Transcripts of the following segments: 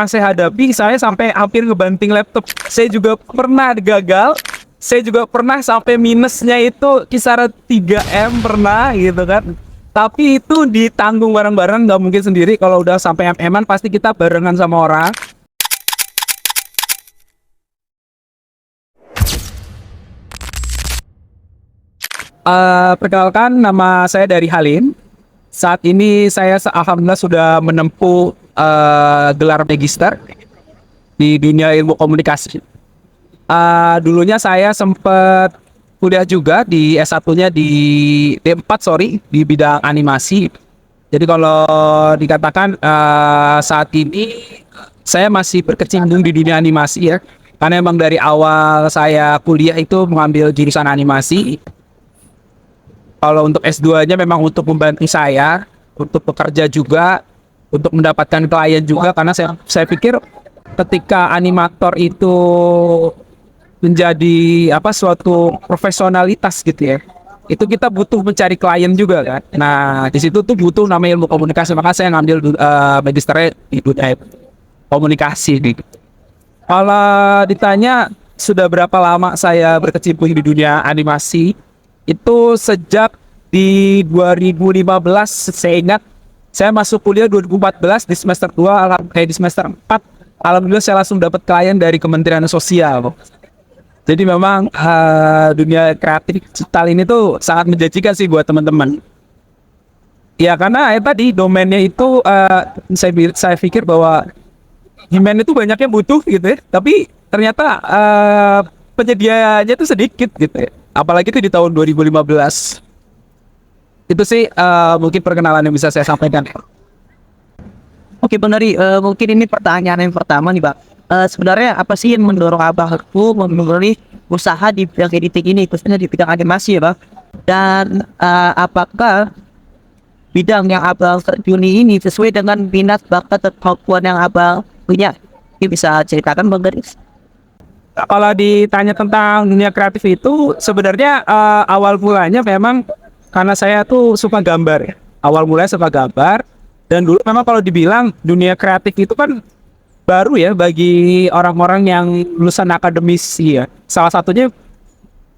saya hadapi, saya sampai hampir ngebanting laptop. Saya juga pernah gagal, saya juga pernah sampai minusnya itu kisaran 3M pernah gitu kan. Tapi itu ditanggung bareng-bareng, nggak mungkin sendiri. Kalau udah sampai MM-an pasti kita barengan sama orang. Perkenalkan, nama saya dari Halim. Saat ini saya alhamdulillah sudah menempuh gelar magister di dunia ilmu komunikasi. Dulunya saya sempat kuliah juga di S1-nya di D4, di bidang animasi. Jadi kalau dikatakan saat ini saya masih berkecimpung di dunia animasi ya. Karena emang dari awal saya kuliah itu mengambil jurusan animasi. Kalau untuk S2-nya memang untuk membantu saya, untuk bekerja juga, untuk mendapatkan klien juga, karena saya pikir ketika animator itu menjadi suatu profesionalitas gitu ya, itu kita butuh mencari klien juga kan. Nah di situ tuh butuh namanya ilmu komunikasi, maka saya ngambil magisternya di dunia komunikasi gitu. Kalau ditanya sudah berapa lama saya berkecimpung di dunia animasi, itu sejak di 2015 saya ingat, saya masuk kuliah 2014 di semester 2, di semester 4 alhamdulillah saya langsung dapat klien dari Kementerian Sosial. Jadi memang dunia kreatif digital ini tuh sangat menjanjikan sih buat teman-teman. Ya karena tadi domainnya itu saya pikir bahwa demand itu banyak yang butuh gitu ya, tapi ternyata penyediaannya itu sedikit gitu ya. Apalagi itu di tahun 2015. Itu sih mungkin perkenalan yang bisa saya sampaikan. Oke Bang Dari, mungkin ini pertanyaan yang pertama nih Bang. Sebenarnya apa sih yang mendorong Abang itu memilih usaha di bidang editing ini, khususnya di bidang animasi ya Bang? Dan apakah bidang yang Abang terjuni ini sesuai dengan minat, bakat, dan kemampuan yang Abang punya? Ini bisa ceritakan Bang Dari? Kalau ditanya tentang dunia kreatif itu sebenarnya awal mulanya memang karena saya tuh suka gambar ya. Awal mulanya suka gambar, dan dulu memang kalau dibilang dunia kreatif itu kan baru ya bagi orang-orang yang lulusan akademisi ya. Salah satunya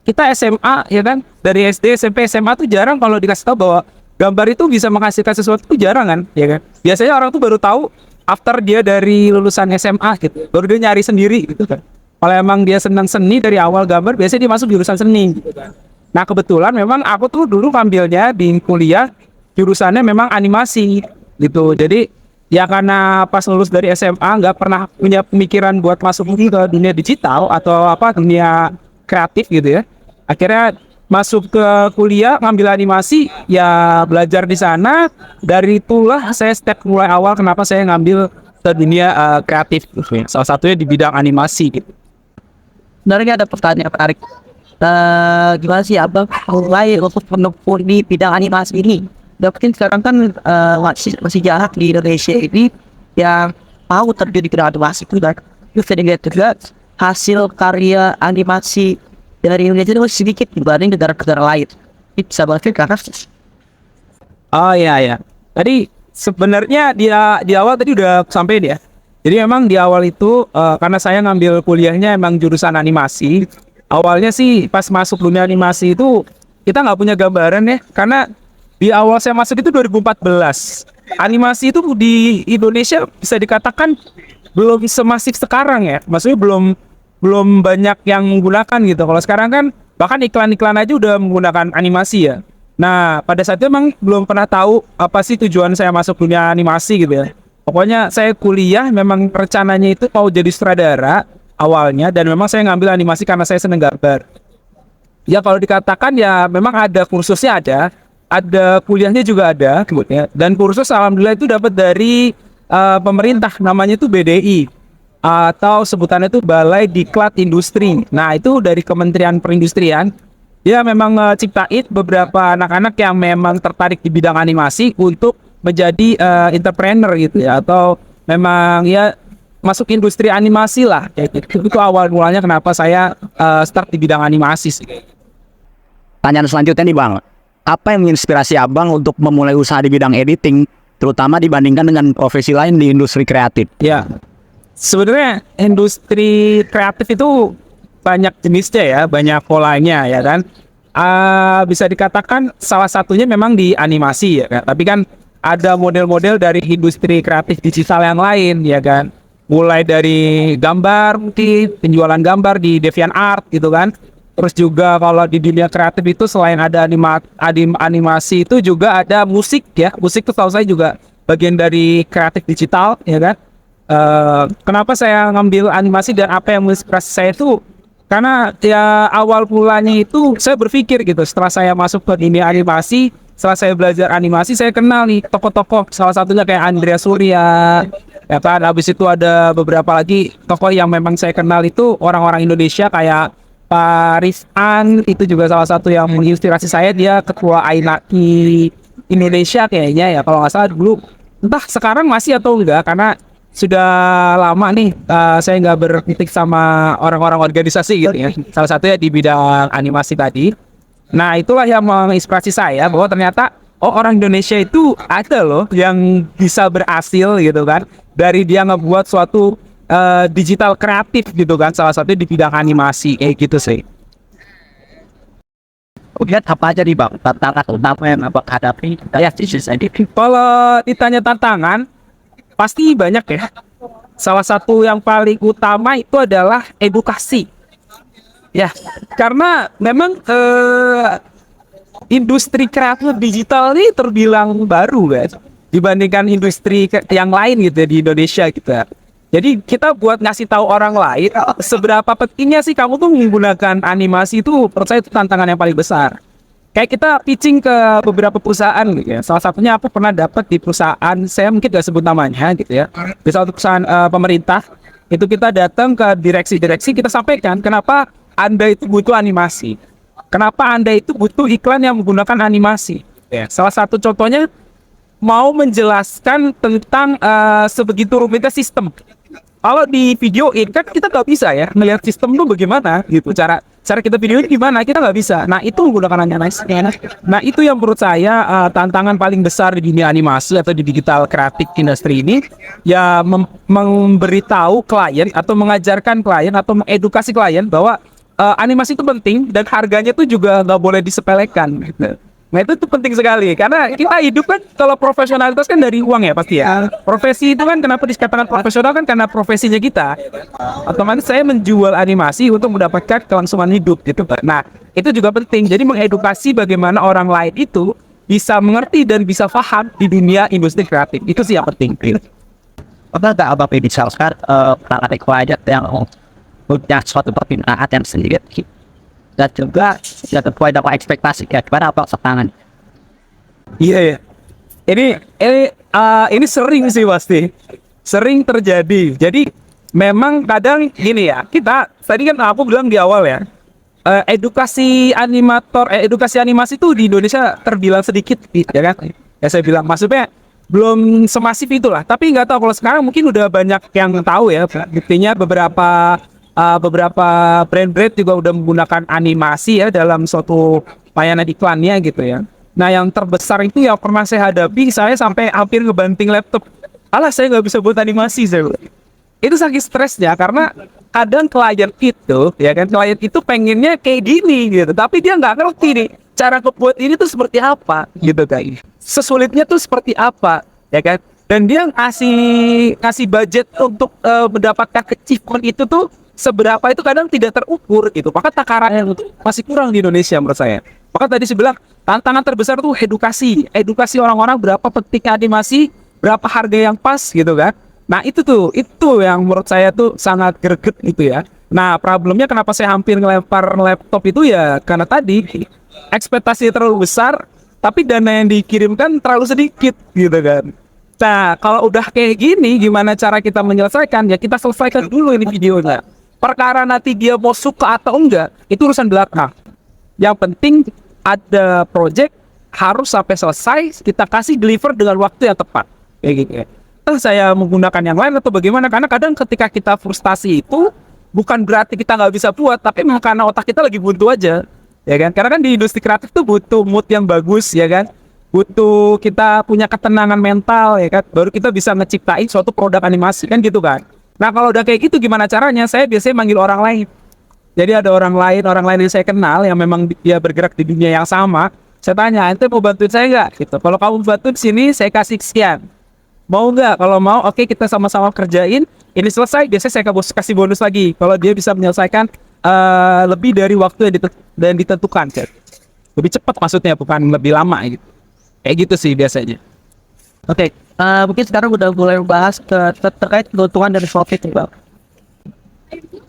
kita SMA ya kan, dari SD, SMP, SMA tuh jarang kalau dikasih tahu bahwa gambar itu bisa menghasilkan sesuatu, itu jarang kan ya kan. Biasanya orang tuh baru tahu after dia dari lulusan SMA gitu, baru dia nyari sendiri gitu kan. Kalau emang dia senang seni dari awal gambar, biasanya dia masuk jurusan seni gitu kan. Nah kebetulan memang aku tuh dulu ngambilnya di kuliah jurusannya memang animasi gitu. Jadi ya karena pas lulus dari SMA nggak pernah punya pemikiran buat masuk ke dunia digital atau dunia kreatif gitu ya. Akhirnya masuk ke kuliah ngambil animasi, ya belajar di sana. Dari itulah saya step mulai awal kenapa saya ngambil ke dunia kreatif gitu ya. Salah satunya di bidang animasi gitu. Sebenarnya ada pertanyaan menarik. Gimana sih Abang mulai untuk menempuh di bidang animasi ini? Dan mungkin sekarang kan masih jarang di Indonesia ini yang mau terjun di bidang animasi itu, dan bisa dilihat juga hasil karya animasi dari Indonesia itu masih sedikit dibanding negara-negara lain. Ini bisa banget karena Oh iya. Tadi sebenarnya dia di awal tadi udah sampai dia. Jadi memang di awal itu karena saya ngambil kuliahnya emang jurusan animasi. Awalnya sih pas masuk dunia animasi itu kita nggak punya gambaran ya, karena di awal saya masuk itu 2014. Animasi itu di Indonesia bisa dikatakan belum semasif sekarang ya. Maksudnya belum banyak yang menggunakan gitu. Kalau sekarang kan bahkan iklan-iklan aja udah menggunakan animasi ya. Nah, pada saat itu emang belum pernah tahu apa sih tujuan saya masuk dunia animasi gitu ya. Pokoknya saya kuliah memang rencananya itu mau jadi sutradara awalnya, dan memang saya ngambil animasi karena saya seneng gambar. Ya kalau dikatakan ya memang ada kursusnya, ada kuliahnya juga ada ya. Dan kursus alhamdulillah itu dapat dari pemerintah, namanya itu BDI atau sebutannya itu Balai Diklat Industri. Nah itu dari Kementerian Perindustrian. Ya memang ciptain beberapa anak-anak yang memang tertarik di bidang animasi untuk menjadi entrepreneur gitu ya, atau memang ya masuk industri animasi lah kayak gitu. Itu awal mulanya kenapa saya start di bidang animasi sih. Pertanyaan selanjutnya nih Bang, apa yang menginspirasi Abang untuk memulai usaha di bidang editing, terutama dibandingkan dengan profesi lain di industri kreatif? Ya, sebenarnya industri kreatif itu banyak jenisnya ya, banyak polanya ya kan. Bisa dikatakan salah satunya memang di animasi ya kan. Tapi kan ada model-model dari industri kreatif digital yang lain ya kan. Mulai dari gambar mungkin penjualan gambar di DeviantArt gitu kan. Terus juga kalau di dunia kreatif itu selain ada animasi itu juga ada musik ya. Musik itu tahu saya juga bagian dari kreatif digital ya kan. Kenapa saya ngambil animasi dan apa yang menginspirasi saya itu karena ya awal mulanya itu saya berpikir gitu setelah saya masuk ke dunia animasi, setelah saya belajar animasi saya kenal nih tokoh-tokoh, salah satunya kayak Andrea Surya ya kan. Habis itu ada beberapa lagi tokoh yang memang saya kenal itu orang-orang Indonesia kayak Pak Rizan, itu juga salah satu yang menginspirasi saya. Dia ketua AINAI Indonesia kayaknya ya kalau nggak salah dulu, entah sekarang masih atau enggak karena sudah lama nih saya nggak berkutik sama orang-orang organisasi gitu ya. Salah satunya di bidang animasi tadi. Nah itulah yang menginspirasi saya bahwa ternyata orang Indonesia itu ada loh yang bisa berhasil gitu kan. Dari dia ngebuat suatu digital kreatif gitu kan. Salah satunya di bidang animasi kayak gitu sih. Lihat apa aja nih bang tantangan utama yang abang hadapi dari sisi sendiri? Kalau ditanya tantangan pasti banyak ya. Salah satu yang paling utama itu adalah edukasi. Ya, karena memang industri kreatif digital ini terbilang baru kan dibandingkan industri yang lain gitu ya, di Indonesia gitu ya. Jadi kita buat ngasih tahu orang lain seberapa pentingnya sih kamu tuh menggunakan animasi itu, menurut saya itu tantangan yang paling besar. Kayak kita pitching ke beberapa perusahaan gitu ya. Salah satunya aku pernah dapat di perusahaan, saya mungkin gak sebut namanya gitu ya. Di satu perusahaan pemerintah, itu kita datang ke direksi-direksi, kita sampaikan kenapa Anda itu butuh animasi. Kenapa Anda itu butuh iklan yang menggunakan animasi. Ya, salah satu contohnya mau menjelaskan tentang sebegitu rumitnya sistem. Kalau di videoin kan kita nggak bisa ya ngelihat sistem itu bagaimana gitu, cara kita videoin gimana kita nggak bisa. Nah itu menggunakan animasi. Nah itu yang menurut saya tantangan paling besar di dunia animasi atau di digital kreatif industri ini ya, memberitahu klien atau mengajarkan klien atau mengedukasi klien bahwa animasi itu penting dan harganya itu juga nggak boleh disepelekan gitu. Nah itu tuh penting sekali karena kita hidup kan kalau profesionalitas kan dari uang ya pasti ya. Profesi itu kan kenapa dikatakan profesional kan karena profesinya kita. Otomatis saya menjual animasi untuk mendapatkan kelangsungan hidup gitu. Nah itu juga penting. Jadi mengedukasi bagaimana orang lain itu bisa mengerti dan bisa paham di dunia industri kreatif. Itu sih yang penting. Pernah nggak abang misalkan ada klien yang punya suatu permintaan yang sendiri dan juga tidak sesuai dengan ekspektasi ya, gimana apa tantangan? Iya ya. Ini sering sih pasti. Sering terjadi. Jadi memang kadang gini ya. Kita tadi kan aku bilang di awal ya. Edukasi animasi itu di Indonesia terbilang sedikit ya kan. Ya saya bilang maksudnya belum semasif itulah. Tapi nggak tahu kalau sekarang mungkin udah banyak yang tahu ya. Buktinya beberapa brand-brand juga udah menggunakan animasi ya dalam suatu layanan iklannya gitu ya. Nah yang terbesar itu yang pernah saya hadapi, saya sampai hampir ngebanting laptop. Alah saya nggak bisa buat animasi saya. Itu saking stresnya karena kadang klien itu ya kan, klien itu pengennya kayak gini gitu, tapi dia nggak ngerti nih cara ngebuat ini tuh seperti apa gitu kan. Sesulitnya tuh seperti apa ya kan. Dan dia ngasih budget untuk mendapatkan achievement itu tuh seberapa itu kadang tidak terukur gitu. Maka takarannya itu masih kurang di Indonesia menurut saya. Maka tadi saya bilang tantangan terbesar tuh edukasi orang-orang berapa pentingnya animasi, berapa harga yang pas gitu kan. Nah itu yang menurut saya tuh sangat greget gitu ya. Nah problemnya kenapa saya hampir ngelempar laptop itu ya karena tadi ekspektasi terlalu besar tapi dana yang dikirimkan terlalu sedikit gitu kan. Nah kalau udah kayak gini gimana cara kita menyelesaikan, ya kita selesaikan dulu ini videonya. Perkara nanti dia mau suka atau enggak itu urusan belakang. Yang penting ada project harus sampai selesai, kita kasih deliver dengan waktu yang tepat kayak gitu ya. Saya menggunakan yang lain atau bagaimana, karena kadang ketika kita frustasi itu bukan berarti kita nggak bisa buat, tapi memang karena otak kita lagi buntu aja ya kan. Karena kan di industri kreatif tuh butuh mood yang bagus ya kan, butuh kita punya ketenangan mental ya kan, baru kita bisa ngeciptain suatu produk animasi kan gitu kan. Nah kalau udah kayak gitu gimana caranya? Saya biasanya manggil orang lain. Jadi ada orang lain yang saya kenal yang memang dia bergerak di dunia yang sama. Saya tanya, ente mau bantuin saya nggak? Gitu. Kalau kamu bantuin sini, saya kasih sekian. Mau nggak? Kalau mau, oke kita sama-sama kerjain. Ini selesai, biasanya saya kasih bonus lagi. Kalau dia bisa menyelesaikan lebih dari waktu yang ditentukan. Gitu. Lebih cepat maksudnya, bukan lebih lama gitu. Kayak gitu sih biasanya. Oke, mungkin sekarang udah mulai bahas terkait keuntungan dari Shopee nih Bang.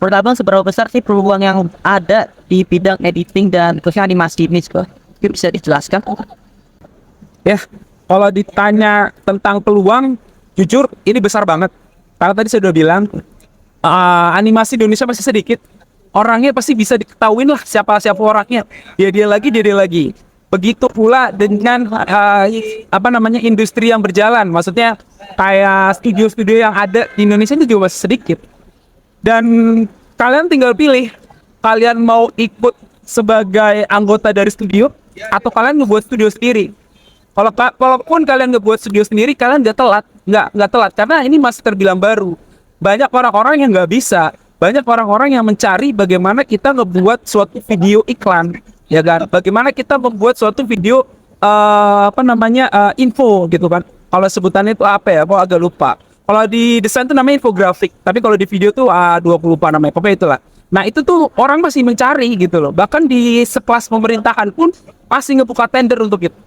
Pertama, seberapa besar sih peluang yang ada di bidang editing dan khususnya animasi ini? Mungkin bisa dijelaskan? Ya, kalau ditanya tentang peluang, jujur ini besar banget. Karena tadi saya udah bilang, animasi di Indonesia masih sedikit. Orangnya pasti bisa diketahui lah siapa orangnya. Dia lagi. Begitu pula dengan industri yang berjalan. Maksudnya kayak studio-studio yang ada di Indonesia itu juga masih sedikit. Dan kalian tinggal pilih, kalian mau ikut sebagai anggota dari studio atau kalian ngebuat studio sendiri. Walaupun kalian ngebuat studio sendiri, kalian nggak telat karena ini masih terbilang baru. Banyak orang-orang yang nggak bisa, banyak orang-orang yang mencari bagaimana kita ngebuat suatu video iklan, ya kan? Bagaimana kita membuat suatu video info gitu kan? Kalau sebutannya itu apa ya? Aku agak lupa. Kalau di desain itu namanya infografik, tapi kalau di video tuh 20 lupa namanya, pokoknya itulah. Nah itu tuh orang masih mencari gitu loh. Bahkan di sekelas pemerintahan pun masih ngebuka tender untuk itu.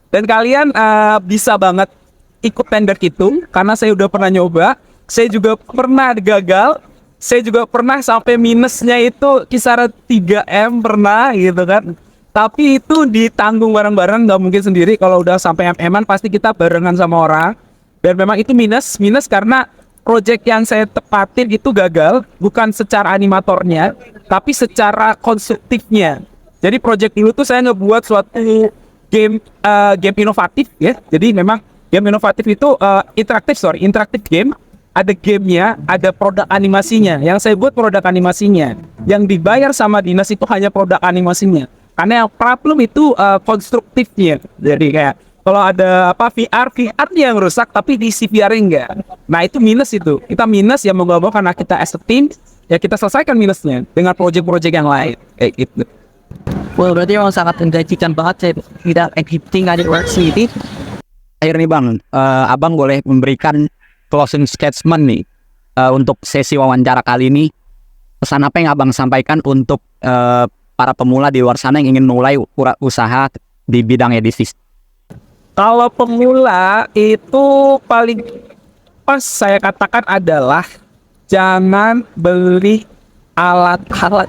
Dan kalian bisa banget ikut tender itu, karena saya udah pernah nyoba. Saya juga pernah gagal. Saya juga pernah sampai minusnya itu kisaran 3M pernah gitu kan. Tapi itu ditanggung bareng-bareng, nggak mungkin sendiri. Kalau udah sampai MM-an pasti kita barengan sama orang. Dan memang itu minus karena project yang saya tepatin itu gagal, bukan secara animatornya, tapi secara konstruktifnya. Jadi project dulu tuh saya ngebuat suatu game inovatif ya. Jadi memang game inovatif itu interaktif game. Ada gamenya, ada produk animasinya. Yang saya buat produk animasinya. Yang dibayar sama dinas itu hanya produk animasinya. Karena yang problem itu konstruktifnya. Jadi kayak kalau ada VR yang rusak tapi di VR enggak. Nah itu minus itu. Kita minus ya mau gak mau karena kita as a team ya kita selesaikan minusnya dengan project-project yang lain kayak gitu. Wah, berarti memang sangat menjanjikan banget saya tidak editing animasi ini. Akhir nih Bang, Abang boleh memberikan closing statement nih untuk sesi wawancara kali ini. Pesan apa yang Abang sampaikan untuk para pemula di luar sana yang ingin mulai usaha di bidang edisi? Kalau pemula itu paling pas saya katakan adalah jangan beli alat-alat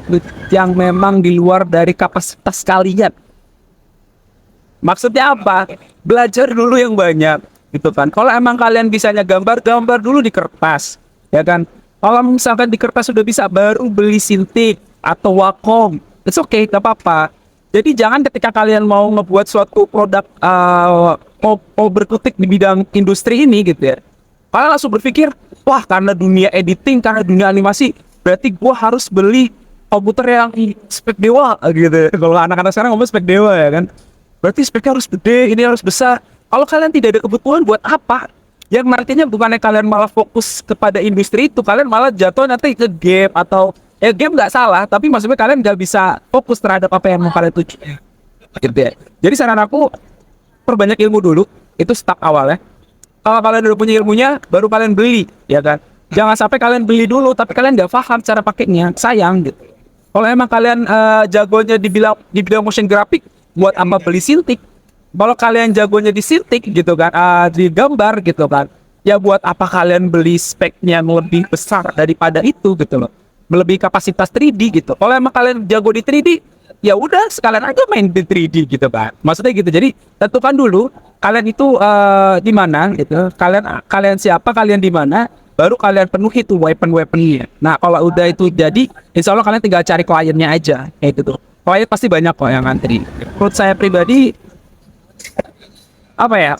yang memang di luar dari kapasitas kalian. Maksudnya apa? Belajar dulu yang banyak, gitu kan. Kalau emang kalian bisanya gambar dulu di kertas, ya kan. Kalau misalkan di kertas sudah bisa, baru beli Cintiq atau Wacom. It's okay, gak apa-apa. Jadi jangan ketika kalian mau ngebuat suatu produk mau berkutik di bidang industri ini gitu ya, kalian langsung berpikir, wah karena dunia editing, karena dunia animasi, berarti gua harus beli komputer yang spek dewa gitu. Kalau anak-anak sekarang ngomong spek dewa ya kan, berarti speknya harus gede, ini harus besar. Kalau kalian tidak ada kebutuhan, buat apa? Yang nantinya bukannya kalian malah fokus kepada industri itu, kalian malah jatuh nanti ke game atau game nggak salah, tapi maksudnya kalian nggak bisa fokus terhadap apa yang mau kalian tuju. Gitu ya. Jadi saran aku, perbanyak ilmu dulu, itu step awal ya. Kalau kalian udah punya ilmunya, baru kalian beli, ya kan. Jangan sampai kalian beli dulu, tapi kalian nggak paham cara pakainya, sayang gitu. Kalau emang kalian jagonya di bidang motion graphic, buat apa beli Cintiq? Kalau kalian jagonya di Cintiq gitu kan, di gambar gitu kan, ya buat apa kalian beli speknya yang lebih besar daripada itu gitu loh. Melebihi kapasitas 3D gitu. Kalau emang kalian jago di 3D, ya udah sekalian aja main di 3D gitu kan. Maksudnya gitu. Jadi tentukan dulu kalian itu di mana gitu. Kalian siapa, kalian di mana, baru kalian penuhi tuh weapon-weaponnya. Nah, kalau udah itu jadi, insya Allah kalian tinggal cari kliennya aja kayak gitu. Klien pasti banyak kok yang ngantri. Menurut saya pribadi apa ya?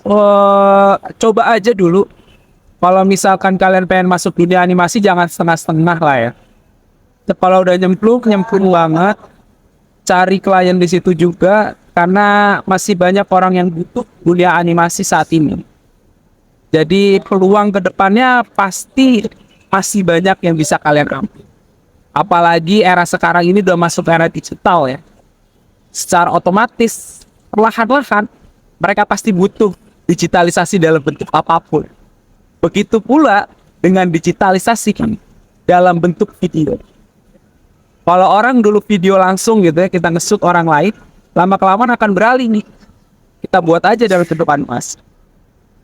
Coba aja dulu. Kalau misalkan kalian pengen masuk dunia animasi, jangan setengah-setengah lah ya. Kalau udah nyemplung banget, cari klien di situ juga, karena masih banyak orang yang butuh dunia animasi saat ini. Jadi peluang kedepannya pasti masih banyak yang bisa kalian ambil. Apalagi era sekarang ini udah masuk era digital ya. Secara otomatis, perlahan-lahan, mereka pasti butuh digitalisasi dalam bentuk apapun. Begitu pula dengan digitalisasi dalam bentuk video. Kalau orang dulu video langsung gitu ya, kita nge-shoot orang lain, lama-kelamaan akan beralih nih. Kita buat aja dalam bentuk animasi.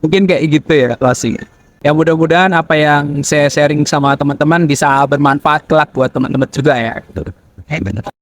Mungkin kayak gitu ya closing. Ya mudah-mudahan apa yang saya sharing sama teman-teman bisa bermanfaat kelak buat teman-teman juga ya. Gitu.